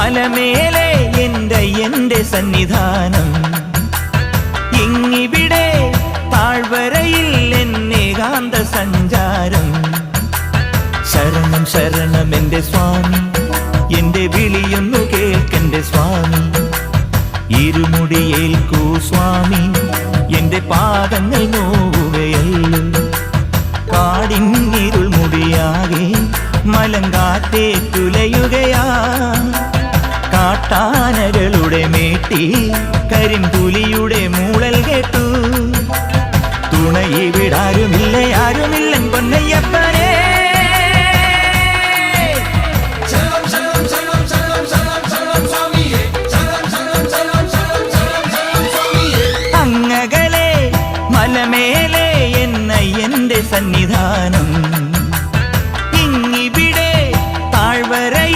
മലമേലെ എൻ്റെ സന്നിധാനം, ഇങ്ങിവിടെ താഴ്വരയിൽ എന്നേകാന്ത സഞ്ചാരം. ശരണം ശരണം എൻ്റെ സ്വാമി, എൻ്റെ വിളിയൊന്നു കേൾക്കെൻ്റെ സ്വാമി. ഇരുമുടിയേൽക്കൂ സ്വാമി, എൻ്റെ പാദങ്ങൾ നോവുകയല്ലോ. കാടിന്നിരുൾ മുടിയാകെ മലങ്കാറ്റേറ്റുലയുകയാ. കാട്ടാനകളുടെ മേട്ടി കരിമ്പുലിയുടെ മൂളൽ കേട്ടു. തുണയിവിടാരുമില്ല ആരുമില്ല പൊന്നയ്യപ്പനേ. അങ്ങകലെ മലമേലെ എൻ്റെ സന്നിധാനം,